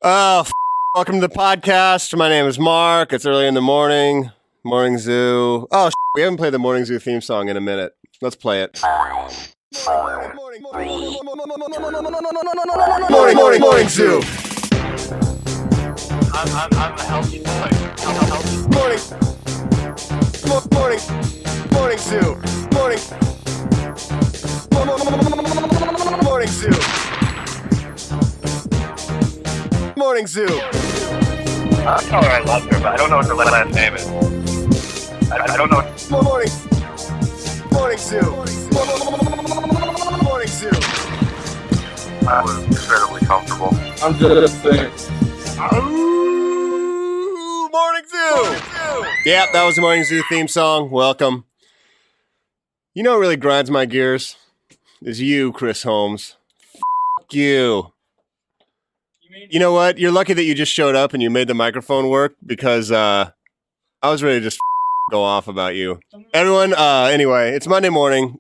Welcome to the podcast. My name is Mark. It's early in the morning. Morning Zoo. We haven't played the Morning Zoo theme song in a minute. Let's play it. Morning Zoo. I'm a healthy boy. Morning Zoo. Morning Zoo. Morning Zoo. I'll tell her I love her, but I don't know what her last name is. I don't know. Morning Zoo. Morning Zoo. I was incredibly comfortable. I'm just saying. Morning Zoo. Yep, that was the Morning Zoo theme song. Welcome. You know what really grinds my gears? Is you, Chris Holmes. F*** you. You know what? You're lucky that you just showed up and you made the microphone work because I was ready to just go off about you. Everyone, anyway, it's Monday morning.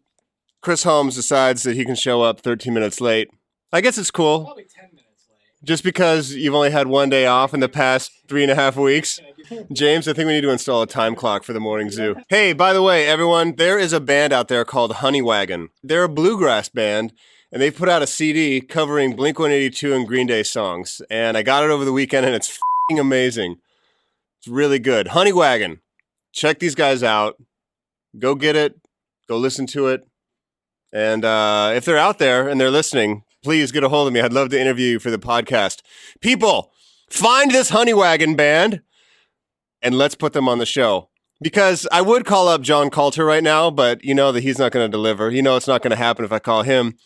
Chris Holmes decides that he can show up 13 minutes late. I guess it's cool. Probably 10 minutes late. Just because you've only had one day off in the past 3.5 weeks. James, I think we need to install a time clock for the Morning Zoo. Hey, by the way, everyone, there is a band out there called Honeywagon. They're a bluegrass band, and they've put out a CD covering Blink-182 and Green Day songs. And I got it over the weekend, and it's f***ing amazing. It's really good. Honeywagon. Check these guys out. Go get it. Go listen to it. And if they're out there and they're listening, please get a hold of me. I'd love to interview you for the podcast. People, find this Honeywagon band and let's put them on the show. Because I would call up John Coulter right now, but you know that he's not going to deliver. You know it's not going to happen if I call him.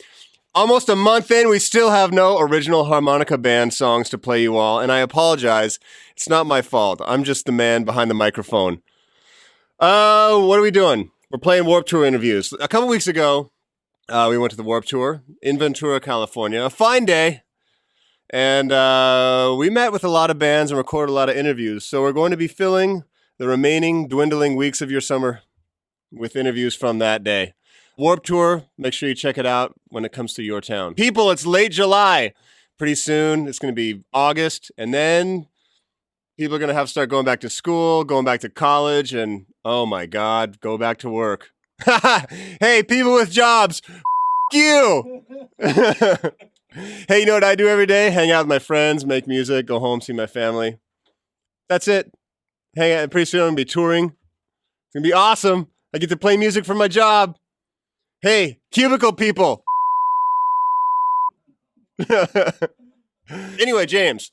Almost a month in, we still have no original harmonica band songs to play you all, and I apologize. It's not my fault. I'm just the man behind the microphone. What are we doing? We're playing Warped Tour interviews. A couple weeks ago, we went to the Warped Tour in Ventura, California. A fine day. And we met with a lot of bands and recorded a lot of interviews. So we're going to be filling the remaining dwindling weeks of your summer with interviews from that day. Warped Tour, make sure you check it out when it comes to your town. People, it's late July. Pretty soon, it's going to be August. And then people are going to have to start going back to school, going back to college, and oh my God, go back to work. Hey, people with jobs, you. Hey, you know what I do every day? Hang out with my friends, make music, go home, see my family. That's it. Hang out. Pretty soon I'm going to be touring. It's going to be awesome. I get to play music for my job. Hey, cubicle people. Anyway, James,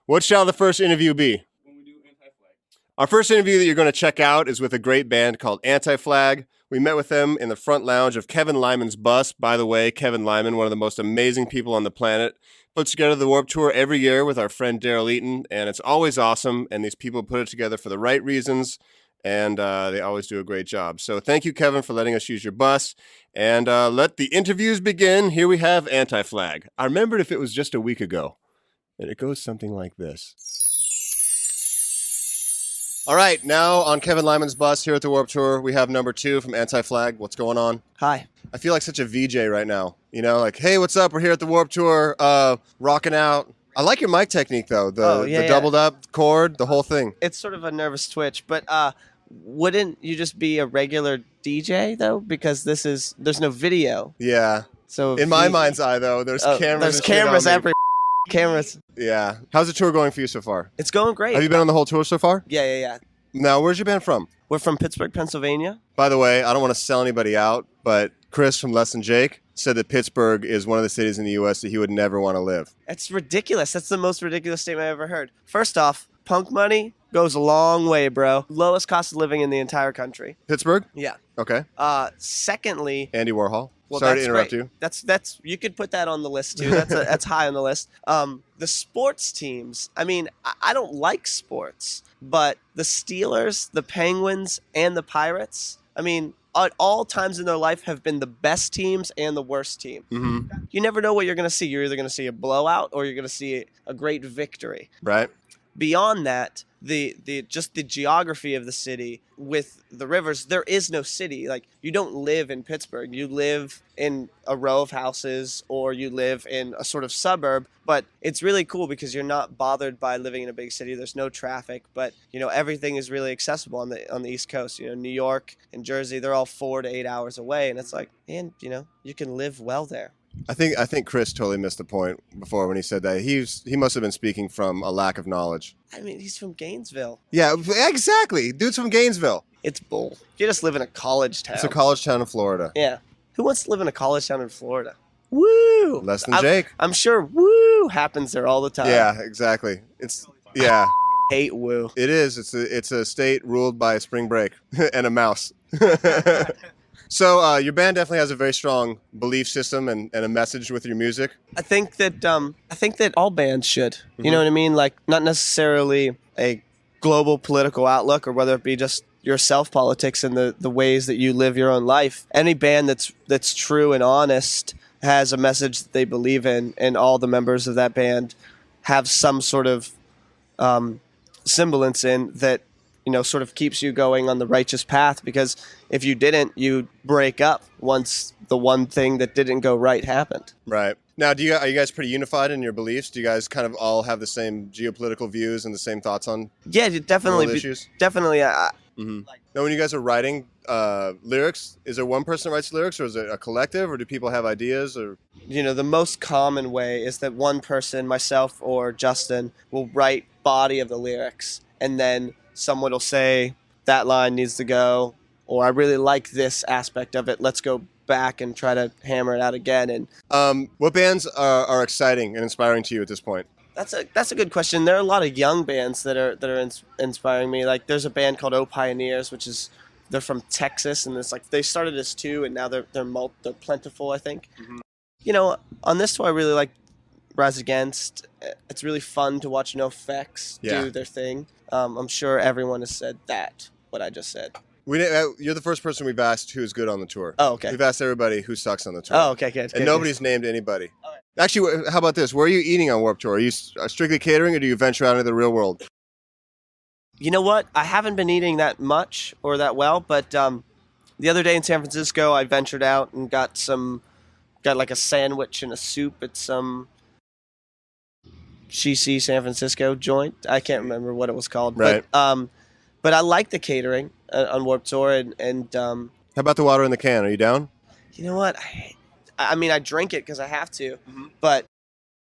what shall the first interview be? When we do Anti-Flag. Our first interview that you're going to check out is with a great band called Anti-Flag. We met with them in the front lounge of Kevin Lyman's bus. By the way, Kevin Lyman, one of the most amazing people on the planet, puts together the Warped Tour every year with our friend Daryl Eaton, and it's always awesome, and these people put it together for the right reasons, and they always do a great job. So thank you, Kevin, for letting us use your bus, and let the interviews begin. Here we have Anti-Flag. I remembered if it was just a week ago, and it goes something like this. All right, now on Kevin Lyman's bus here at the Warped Tour, we have number 2 from Anti-Flag. What's going on? Hi. I feel like such a VJ right now. You know, like, hey, what's up? We're here at the Warped Tour, rocking out. I like your mic technique, though. The doubled up chord, the whole thing. It's sort of a nervous twitch, but wouldn't you just be a regular DJ, though? Because there's no video. Yeah. So in my mind's eye, though, there's cameras. There's cameras every cameras. Yeah. How's the tour going for you so far? It's going great. Have you been on the whole tour so far? Yeah. Now, where's your band from? We're from Pittsburgh, Pennsylvania. By the way, I don't want to sell anybody out, but Chris from Less Than Jake said that Pittsburgh is one of the cities in the U.S. that he would never want to live. That's ridiculous. That's the most ridiculous statement I've ever heard. First off, punk money goes a long way, bro. Lowest cost of living in the entire country. Pittsburgh? Yeah. Okay. Secondly, Andy Warhol. well, Sorry that's to interrupt great. you. That's you could put that on the list too. That's high on the list. The sports teams. I mean, I don't like sports, but the Steelers, the Penguins, and the Pirates. I mean, at all times in their life have been the best teams and the worst team. Mm-hmm. You never know what you're going to see. You're either going to see a blowout or you're going to see a great victory. Right. beyond that, the just the geography of the city with the rivers, there is no city. Like, you don't live in Pittsburgh. You live in a row of houses, or you live in a sort of suburb, but it's really cool because you're not bothered by living in a big city. There's no traffic, but everything is really accessible on the East Coast. New York and Jersey, they're all 4 to 8 hours away, and it's like, man, you can live well there. I think Chris totally missed the point before when he said that. He must have been speaking from a lack of knowledge. I mean, he's from Gainesville. Yeah, exactly. Dude's from Gainesville. It's bull. You just live in a college town. It's a college town in Florida. Yeah. Who wants to live in a college town in Florida? Woo! Less than Jake. I'm sure woo happens there all the time. Yeah, exactly. Yeah. Hate woo. It is. It's a state ruled by spring break and a mouse. So your band definitely has a very strong belief system and a message with your music. I think that all bands should. You know what I mean? Like, not necessarily a global political outlook, or whether it be just your self-politics and the ways that you live your own life. Any band that's true and honest has a message that they believe in, and all the members of that band have some sort of semblance in that, sort of keeps you going on the righteous path. Because if you didn't, you'd break up once the one thing that didn't go right happened. Right. Now, are you guys pretty unified in your beliefs? Do you guys kind of all have the same geopolitical views and the same thoughts on definitely world issues? Definitely. Now, when you guys are writing lyrics, is there one person that writes lyrics, or is it a collective, or do people have ideas? Or the most common way is that one person, myself or Justin, will write body of the lyrics, and then someone will say that line needs to go, or I really like this aspect of it. Let's go back and try to hammer it out again. And what bands are exciting and inspiring to you at this point? That's a good question. There are a lot of young bands that are inspiring me. Like, there's a band called O Pioneers, which is, they're from Texas, and it's like they started as two, and now they're plentiful, I think. Mm-hmm. On this tour, I really like Rise Against. It's really fun to watch NoFX do their thing. I'm sure everyone has said what I just said. You're the first person we've asked who's good on the tour. Oh, okay. We've asked everybody who sucks on the tour. Oh, okay, good. And nobody's named anybody. All right. Actually, how about this? Where are you eating on Warped Tour? Are you strictly catering, or do you venture out into the real world? You know what? I haven't been eating that much or that well, but the other day in San Francisco, I ventured out and got like a sandwich and a soup at some Shishi San Francisco joint. I can't remember what it was called. Right. But I like the catering on Warped Tour, and how about the water in the can? Are you down? You know what? I mean, I drink it because I have to, but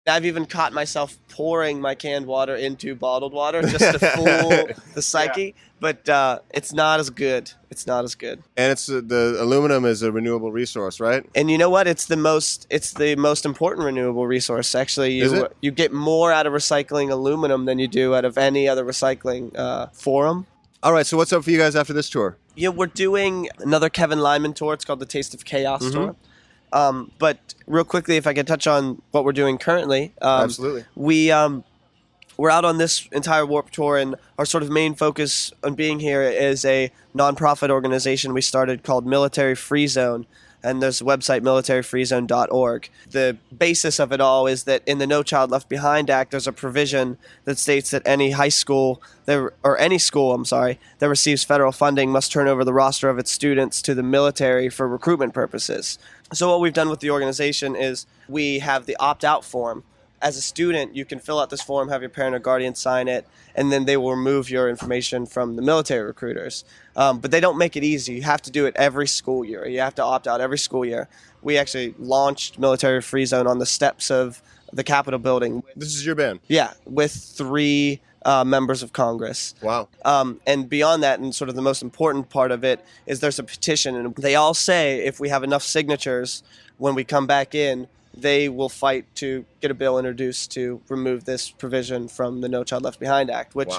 I've even caught myself pouring my canned water into bottled water just to fool the psyche. But it's not as good. It's not as good. And it's the aluminum is a renewable resource, right? And you know what? It's the most important renewable resource. Actually, you get more out of recycling aluminum than you do out of any other recycling forum. All right. So what's up for you guys after this tour? Yeah, we're doing another Kevin Lyman tour. It's called the Taste of Chaos tour. But real quickly, if I could touch on what we're doing currently. Absolutely. We're out on this entire Warped Tour, and our sort of main focus on being here is a nonprofit organization we started called Military Free Zone, and there's a website, militaryfreezone.org. The basis of it all is that in the No Child Left Behind Act, there's a provision that states that any school that receives federal funding must turn over the roster of its students to the military for recruitment purposes. So what we've done with the organization is we have the opt-out form. As a student, you can fill out this form, have your parent or guardian sign it, and then they will remove your information from the military recruiters. But they don't make it easy. You have to do it every school year. You have to opt out every school year. We actually launched Military Free Zone on the steps of the Capitol building. This is your band? Yeah, with 3 members of Congress. Wow. And beyond that, and sort of the most important part of it, is there's a petition. And they all say if we have enough signatures when we come back in, they will fight to get a bill introduced to remove this provision from the No Child Left Behind Act, which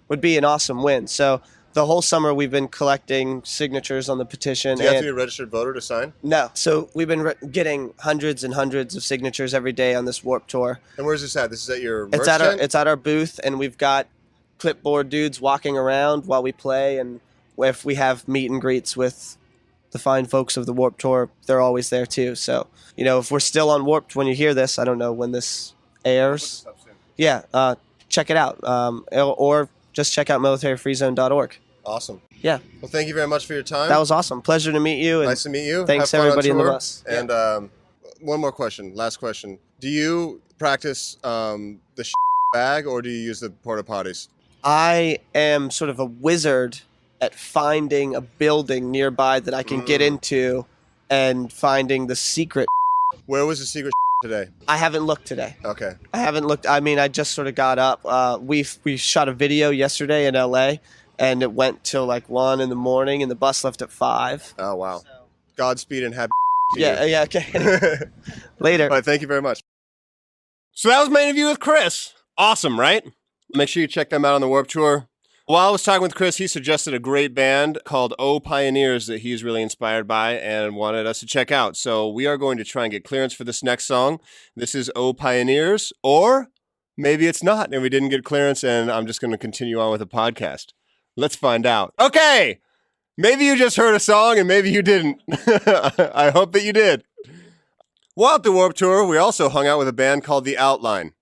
would be an awesome win. So the whole summer we've been collecting signatures on the petition. Do you have to be a registered voter to sign? No. So we've been getting hundreds and hundreds of signatures every day on this Warped Tour. And where's this at? This is at your merch tent? It's at our booth, and we've got clipboard dudes walking around while we play, and if we have meet and greets with the fine folks of the Warped Tour, they're always there too. So, if we're still on Warped when you hear this, I don't know when this airs. Yeah, check it out. Or just check out militaryfreezone.org. Awesome. Yeah. Well, thank you very much for your time. That was awesome. Pleasure to meet you. And nice to meet you. Thanks Have fun on everybody in the tour. bus. And one more question. Last question. Do you practice the bag or do you use the porta potties? I am sort of a wizard at finding a building nearby that I can get into and finding the secret. Where was the secret today? I haven't looked today. Okay. I haven't looked. I mean, I just sort of got up. We shot a video yesterday in LA, and it went till like 1 in the morning, and the bus left at 5. Oh, wow. Godspeed and happy to Yeah, you. yeah, okay. Later. All right, thank you very much. So that was my interview with Chris. Awesome, right? Make sure you check them out on the Warped Tour. While I was talking with Chris, he suggested a great band called O Pioneers that he's really inspired by and wanted us to check out. So we are going to try and get clearance for this next song. This is O Pioneers, or maybe it's not, and we didn't get clearance, and I'm just going to continue on with the podcast. Let's find out. Okay, maybe you just heard a song, and maybe you didn't. I hope that you did. While at the Warped Tour, we also hung out with a band called The Outline.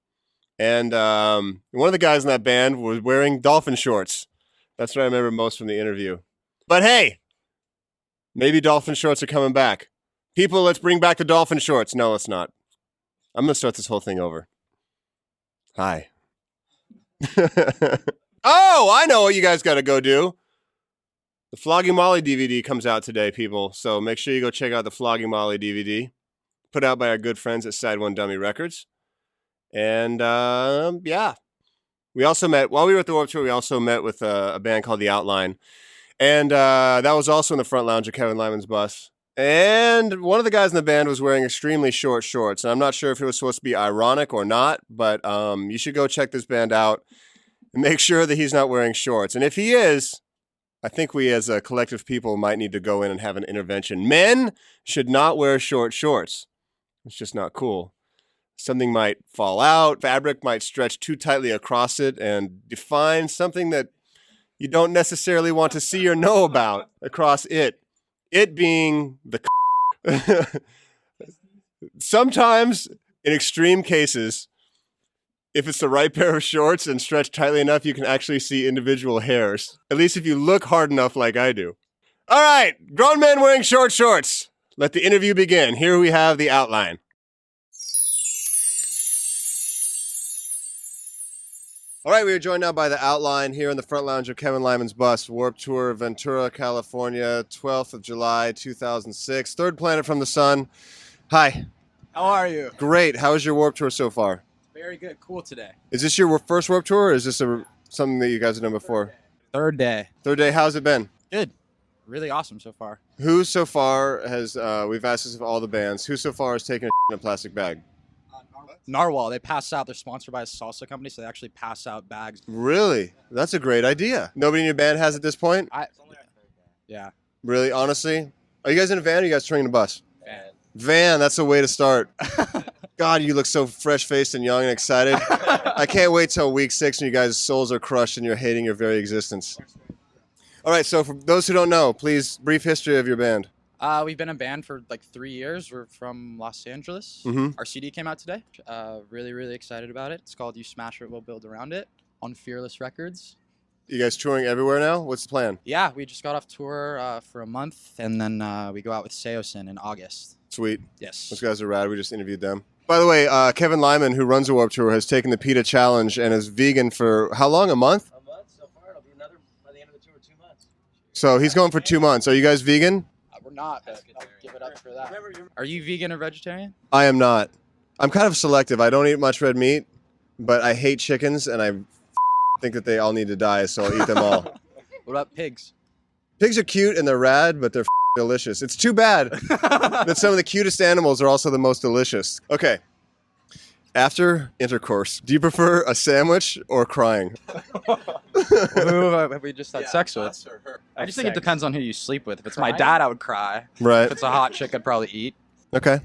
And one of the guys in that band was wearing dolphin shorts. That's what I remember most from the interview. But hey, maybe dolphin shorts are coming back. People, let's bring back the dolphin shorts. No, let's not. I'm going to start this whole thing over. Hi. Oh, I know what you guys got to go do. The Flogging Molly DVD comes out today, people. So make sure you go check out the Flogging Molly DVD. Put out by our good friends at Side One Dummy Records. And, yeah, we also met, while we were at the Warped Tour, we also met with a band called The Outline. And that was also in the front lounge of Kevin Lyman's bus. And one of the guys in the band was wearing extremely short shorts. And I'm not sure if it was supposed to be ironic or not, but you should go check this band out and make sure that he's not wearing shorts. And if he is, I think we as a collective people might need to go in and have an intervention. Men should not wear short shorts. It's just not cool. Something might fall out, fabric might stretch too tightly across it and define something that you don't necessarily want to see or know about across it. It being the Sometimes, in extreme cases, if it's the right pair of shorts and stretched tightly enough, you can actually see individual hairs. At least if you look hard enough like I do. All right, grown men wearing short shorts. Let the interview begin. Here we have The Outline. All right, we are joined now by The Outline here in the front lounge of Kevin Lyman's bus, Warped Tour, Ventura, California, 12th of July, 2006. Third planet from the sun. Hi. How are you? Great. How is your Warped Tour so far? Very good. Cool today. Is this your first Warped Tour, or is this something that you guys have done before? Third day. Third day. How's it been? Good. Really awesome so far. Who so far has, we've asked this of all the bands, who so far has taken a in a plastic bag? Narwhal, they pass out. They're sponsored by a salsa company, so they actually pass out bags. Really? That's a great idea. Nobody in your band has at this point? Yeah. Really? Honestly? Are you guys in a van or are you guys touring the bus? Van. Van, that's the way to start. God, you look so fresh-faced and young and excited. I can't wait till week 6 and you guys' souls are crushed and you're hating your very existence. All right, so for those who don't know, please, brief history of your band. We've been a band for like 3 years. We're from Los Angeles. Mm-hmm. Our CD came out today. Really, really excited about it. It's called You Smash It, We'll Build Around It on Fearless Records. You guys touring everywhere now? What's the plan? Yeah, we just got off tour for a month, and then we go out with Seosin in August. Sweet. Yes. Those guys are rad. We just interviewed them. By the way, Kevin Lyman, who runs the Warped Tour, has taken the PETA challenge and is vegan for how long? A month? A month so far. It'll be another by the end of the tour, 2 months. So he's going for 2 months. Are you guys vegan? We're not, but I'll give it up for that. Are you vegan or vegetarian? I am not. I'm kind of selective. I don't eat much red meat, but I hate chickens, and I think that they all need to die, so I'll eat them all. What about pigs? Pigs are cute and they're rad, but they're delicious. It's too bad that some of the cutest animals are also the most delicious. Okay. After intercourse, do you prefer a sandwich or crying? Who have we just had sex with? I just think it depends on who you sleep with. If it's my dad, I would cry. Right. If it's a hot chick, I'd probably eat. Okay.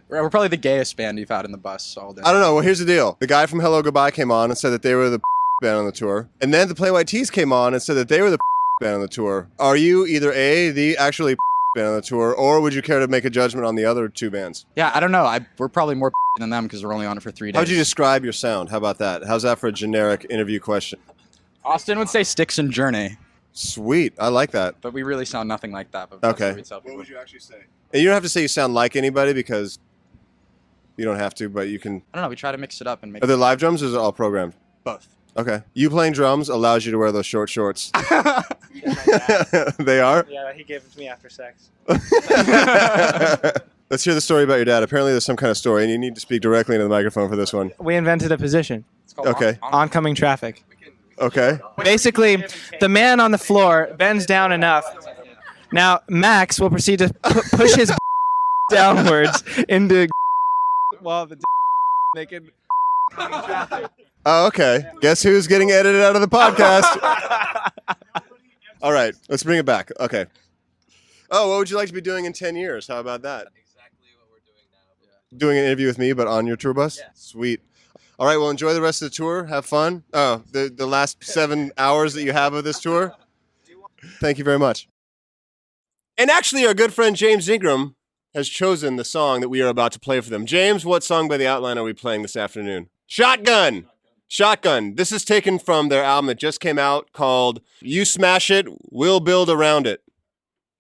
We're probably the gayest band you've had in the bus all day. I don't know. Well, here's the deal. The guy from Hello Goodbye came on and said that they were the band on the tour. And then the Plain White T's came on and said that they were the band on the tour. Are you either A, the actually band on the tour, or would you care to make a judgment on the other two bands? Yeah, I don't know. We're probably more than them because we're only on it for 3 days. How would you describe your sound? How about that? How's that for a generic interview question? Austin would say Styx and Journey, Sweet. I like that. but we really sound nothing like that. But that's Okay. what we'd tell people. you actually say? And you don't have to say you sound like anybody because you don't have to, but you can. I don't know. We try to mix it up and make Are there live drums or is it all programmed? both. Okay. You playing drums allows you to wear those short shorts. They are? Yeah, he gave it to me after sex. Let's hear the story about your dad. Apparently there's some kind of story, and you need to speak directly into the microphone for this one. We invented a position. It's called Okay. Oncoming traffic. Okay. Basically, the man on the floor bends down enough. Now, Max will proceed to push his downwards into while the naked traffic. Oh, okay. Guess who's getting edited out of the podcast? All right. Let's bring it back. Okay. Oh, what would you like to be doing in 10 years? How about that? Exactly what we're doing now. Doing an interview with me, but on your tour bus? Yeah. Sweet. All right, well, enjoy the rest of the tour. Have fun. Oh, the last 7 hours that you have of this tour. Thank you very much. And actually, our good friend James Ingram has chosen the song that we are about to play for them. James, what song by The Outline are we playing this afternoon? Shotgun. Shotgun. This is taken from their album that just came out called You Smash It, We'll Build Around It.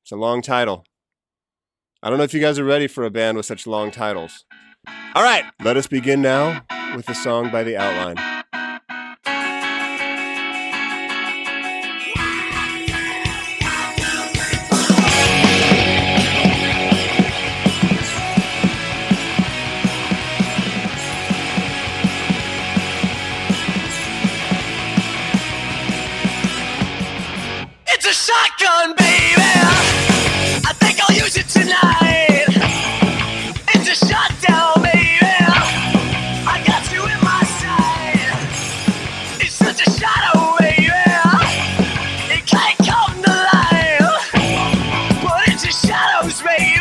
It's a long title. I don't know if you guys are ready for a band with such long titles. All right, let us begin now with the song by The Outline. It's a shotgun, baby. I think I'll use it tonight. It's a shutdown, baby. I got you in my sight. It's such a shadow, baby. It can't come to life. But it's the shadows, baby.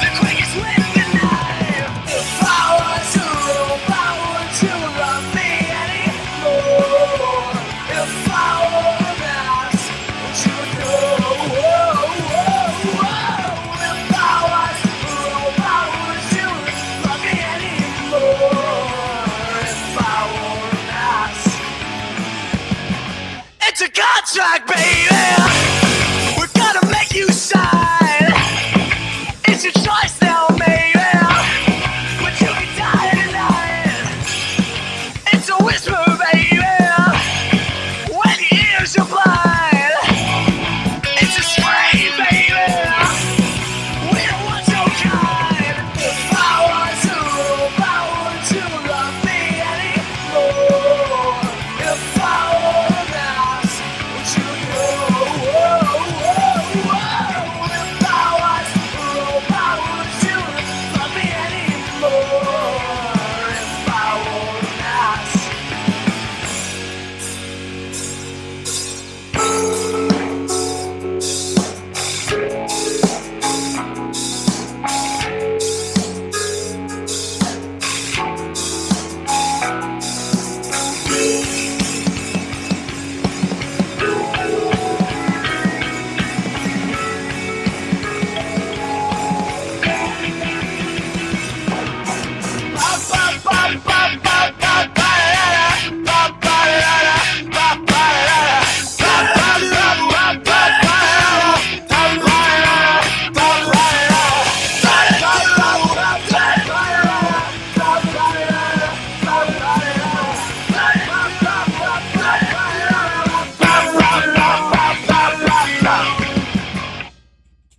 The quickest with the knife. If I were to love me anymore. If I were it's a contract, baby. We're gonna make you sign. It's your choice now, baby. But you can die tonight. It's a whisper, baby. When your ears are blind. It's a scream, baby. We don't want your kind. If I were to love me anymore. If I were not, would you know? If I was to love me anymore. If I were not.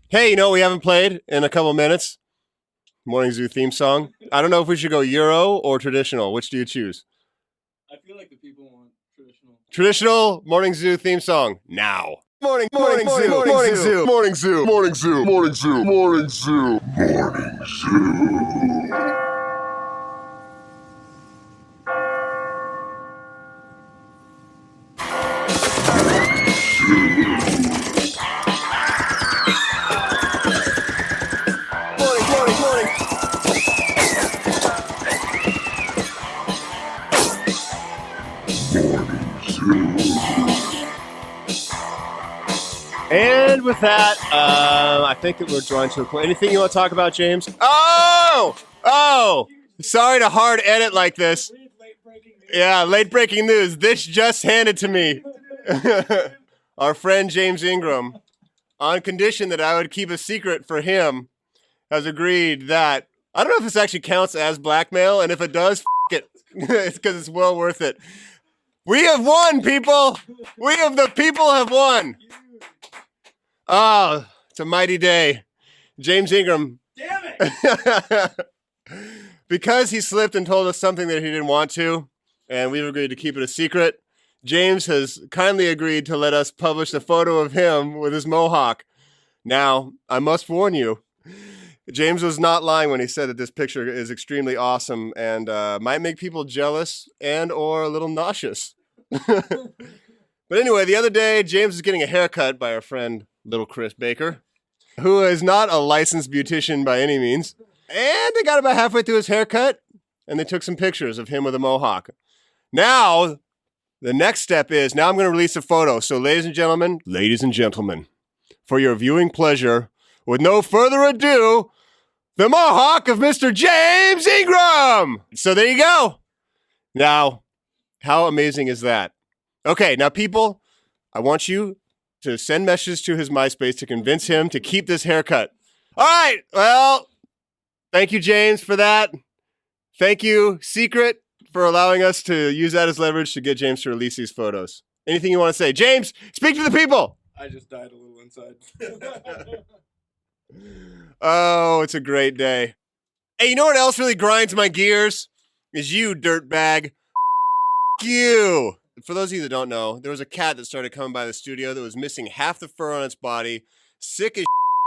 Hey, you know what we haven't played in a couple minutes? Morning Zoo theme song. I don't know if we should go Euro or traditional. Which do you choose? I feel like the people want traditional. Traditional Morning Zoo theme song now. Morning Zoo, Morning Zoo, Morning Zoo, Morning Zoo, Morning Zoo, Morning Zoo, Morning Zoo, Morning Zoo. Morning, morning, morning. And with that, I think that we're drawing to a close. Anything you want to talk about, James? Oh! Sorry to hard edit like this. Yeah, late breaking news. This just handed to me. Our friend James Ingram, on condition that I would keep a secret for him, has agreed that, I don't know if this actually counts as blackmail, and if it does, it. It's because it's well worth it. We have won, people! The people have won! Oh, it's a mighty day. James Ingram. Damn it! Because he slipped and told us something that he didn't want to, and we've agreed to keep it a secret, James has kindly agreed to let us publish a photo of him with his mohawk. Now, I must warn you, James was not lying when he said that this picture is extremely awesome and might make people jealous and or a little nauseous. But anyway, the other day, James was getting a haircut by our friend, Little Chris Baker, who is not a licensed beautician by any means. And they got about halfway through his haircut, and they took some pictures of him with a mohawk. Now, the next step is, now I'm going to release a photo. So ladies and gentlemen, for your viewing pleasure, with no further ado, the mohawk of Mr. James Ingram! So there you go. Now, how amazing is that? Okay, now people, I want you to send messages to his MySpace to convince him to keep this haircut. All right, well, thank you, James, for that. Thank you, Secret, for allowing us to use that as leverage to get James to release these photos. Anything you want to say? James, speak to the people! I just died a little inside. Oh, it's a great day. Hey, you know what else really grinds my gears? Is you, dirtbag. You! For those of you that don't know, there was a cat that started coming by the studio that was missing half the fur on its body, sick as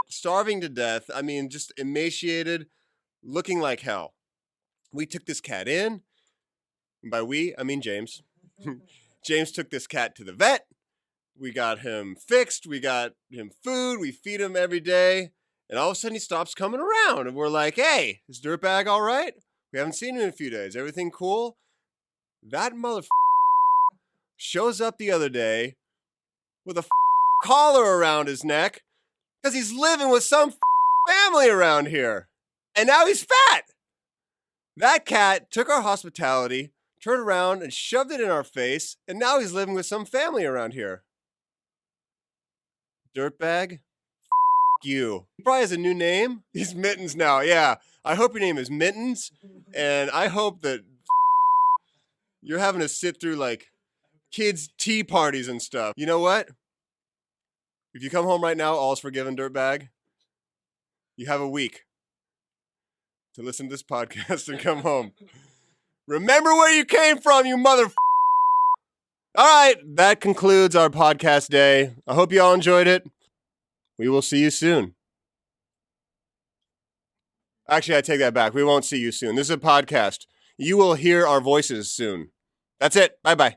starving to death. I mean, just emaciated, looking like hell. We took this cat in. And by we, I mean James. James took this cat to the vet. We got him fixed. We got him food. We feed him every day. And all of a sudden he stops coming around. And we're like, hey, is Dirtbag all right? We haven't seen him in a few days. Everything cool? That motherfucker shows up the other day with a collar around his neck because he's living with some family around here. And now he's fat. That cat took our hospitality, turned around and shoved it in our face, and now he's living with some family around here. Dirtbag, you. He probably has a new name. He's Mittens now, yeah. I hope your name is Mittens, and I hope that you're having to sit through, like, kids' tea parties and stuff. You know what? If you come home right now, all's forgiven, Dirtbag. You have a week to listen to this podcast and come home. Remember where you came from, you mother. All right, that concludes our podcast day. I hope you all enjoyed it. We will see you soon. Actually, I take that back. We won't see you soon. This is a podcast. You will hear our voices soon. That's it. Bye-bye.